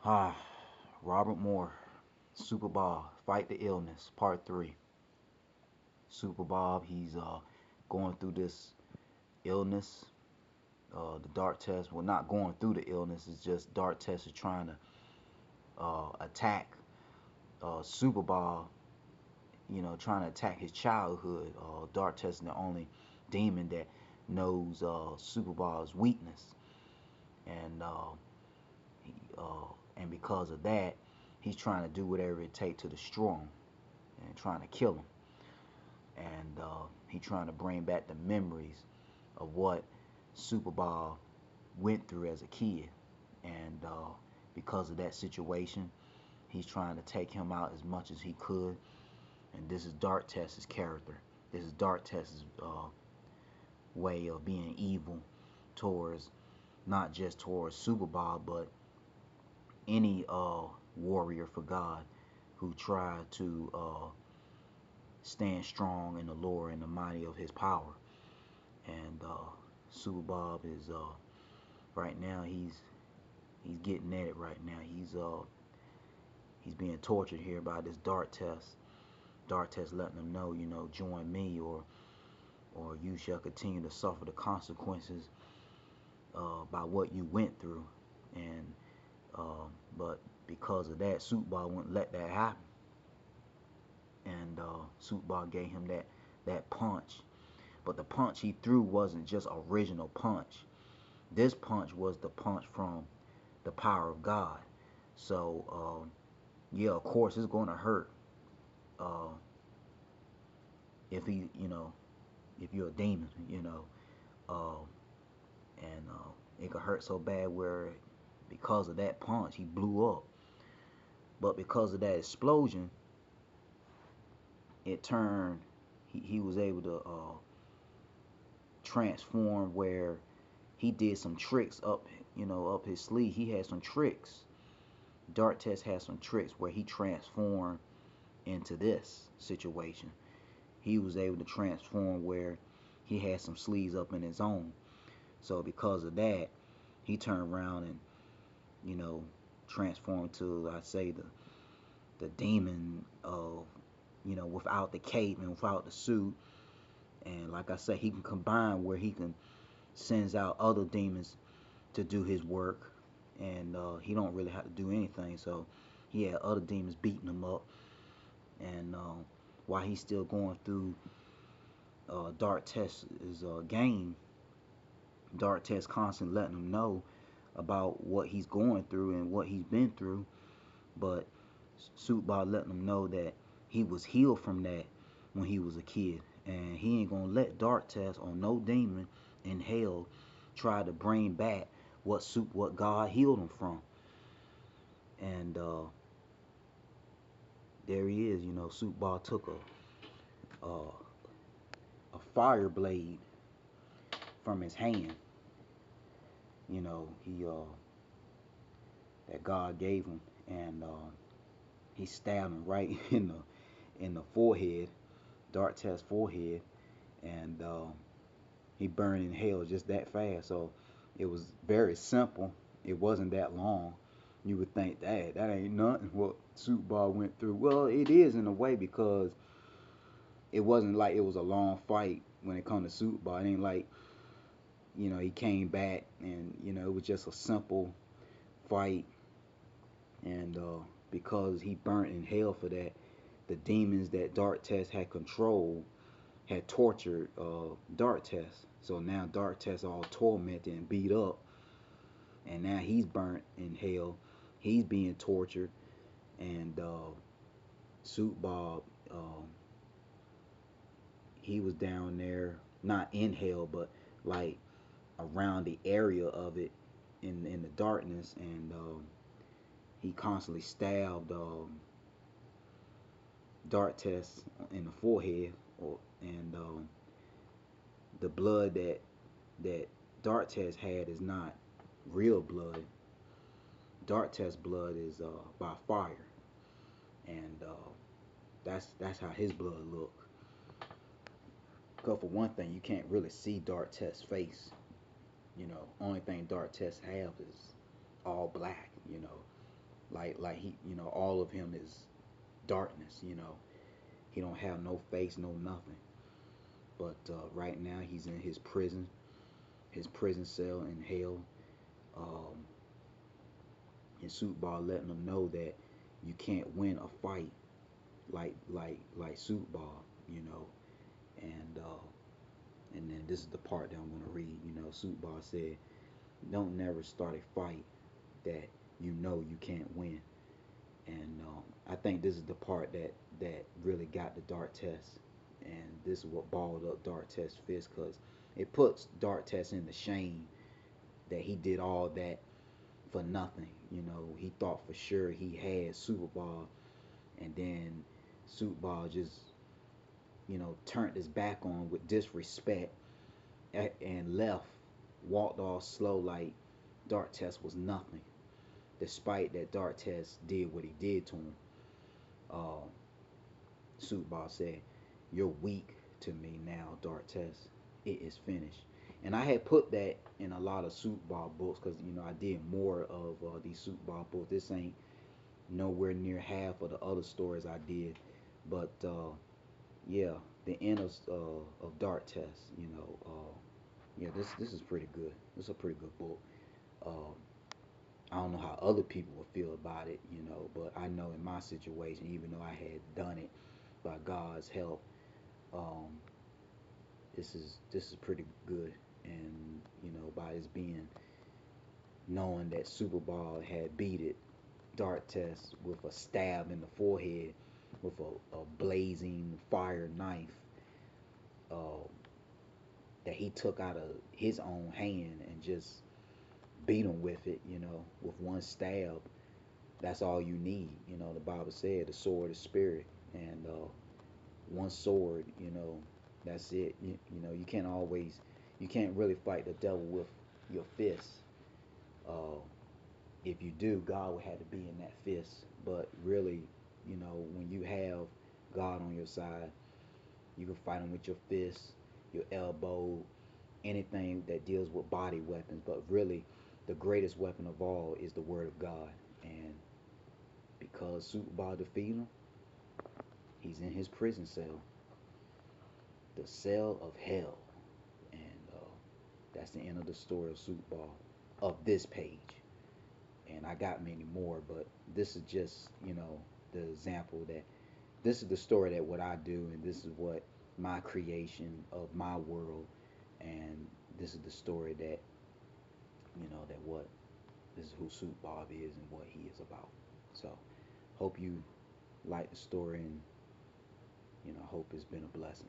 Ah, Robert Moore, Superbob, Fight the Illness, Part 3. Superbob, he's going through this illness. The Dark Test, well, not going through the illness, it's just Dark Test is trying to attack Superbob, trying to attack his childhood. Dark Test is the only demon that knows Superbob's weakness. And he, and because of that, he's trying to do whatever it takes to destroy him and trying to kill him. And he's trying to bring back the memories of what Superbob went through as a kid. And because of that situation, he's trying to take him out as much as he could. And this is Dark Test's character. This is Dark Test's way of being evil towards, not just towards Superbob, but any warrior for God who tried to stand strong in the Lord and the mighty of his power. And Superbob is right now he's getting at it right now. He's being tortured here by this Dark Test. Dark Test letting him know, join me or you shall continue to suffer the consequences by what you went through. And but because of that, Superbob wouldn't let that happen. And Superbob gave him that punch. But the punch he threw wasn't just original punch. This punch was the punch from the power of God. So yeah, of course it's going to hurt uh, if if you're a demon, uh, and it could hurt so bad where because of that punch he blew up. But because of that explosion, it turned. He was able to transform where he did some tricks up his sleeve. He had some tricks. Dark Test had some tricks where he transformed into this situation. He was able to transform where he had some sleeves up in his own. So because of that, he turned around and you know transformed to, I say, the demon of without the cape and without the suit. And like I say, he can combine where he can sends out other demons to do his work, and he don't really have to do anything. So he had other demons beating him up, and while he's still going through Dark Test's game, Dark Test constantly letting him know about what he's going through and what he's been through, but Superbob letting him know that he was healed from that when he was a kid, and he ain't gonna let Dark Test or no demon in hell try to bring back what God healed him from. And there he is. Superbob took a fire blade from his hand. He that God gave him, and he stabbed him right in the forehead, Dark Test forehead, and he burned in hell just that fast. So it was very simple. It wasn't that long. You would think that ain't nothing what Superbob went through. Well, it is in a way because it wasn't like it was a long fight when it comes to Superbob. It ain't like he came back and it was just a simple fight. And because he burnt in hell for that, the demons that Dark Test had controlled had tortured Dark Test. So now Dark Test all tormented and beat up, and now he's burnt in hell. He's being tortured, and Suit Bob, he was down there, not in hell, but like around the area of it in the darkness, and he constantly stabbed Dark Test in the forehead, and the blood that Dark Test had is not real blood. Dark Test blood is by fire, and that's how his blood look. Cause for one thing, you can't really see Dark Test's face. Only thing Dark Test have is all black. Like he, all of him is darkness. He don't have no face, no nothing. But right now he's in his prison cell in hell. Um, and Superbob letting him know that you can't win a fight like Superbob, you know. And then this is the part that I'm gonna read. Superbob said, "Don't never start a fight that you know you can't win." And I think this is the part that really got the Dark Test, and this is what balled up Dark Test's fist, because it puts Dark Test in the shame that he did all that for nothing. He thought for sure he had Superbob, and then Superbob just turned his back on with disrespect and left, walked all slow like Dark Test was nothing, despite that Dark Test did what he did to him. Uh, Superbob said, "You're weak to me now, Dark Test. It is finished." And I had put that in a lot of Superbob books because I did more of these Superbob books. This ain't nowhere near half of the other stories I did, but yeah, the end of Dark Test. Yeah, this is pretty good. This is a pretty good book. Uh, I don't know how other people will feel about it, but I know in my situation, even though I had done it by God's help, um, this is pretty good. And by its being knowing that Superball had beat it, Dark Test with a stab in the forehead with a blazing fire knife uh, that he took out of his own hand and just beat him with it, with one stab. That's all you need. The Bible said the sword is spirit, and one sword, that's it. You can't really fight the devil with your fist. Uh, if you do, God will have to be in that fist. But really, when you have God on your side, you can fight him with your fist, your elbow, anything that deals with body weapons. But really, the greatest weapon of all is the Word of God. And because Superball defeated him, he's in his prison cell, the cell of hell. And that's the end of the story of Superball of this page. And I got many more, but this is just, the example that this is the story that what I do, and this is what my creation of my world, and this is the story that, that what this is who Superbob is and what he is about. So, hope you like the story, and hope it's been a blessing.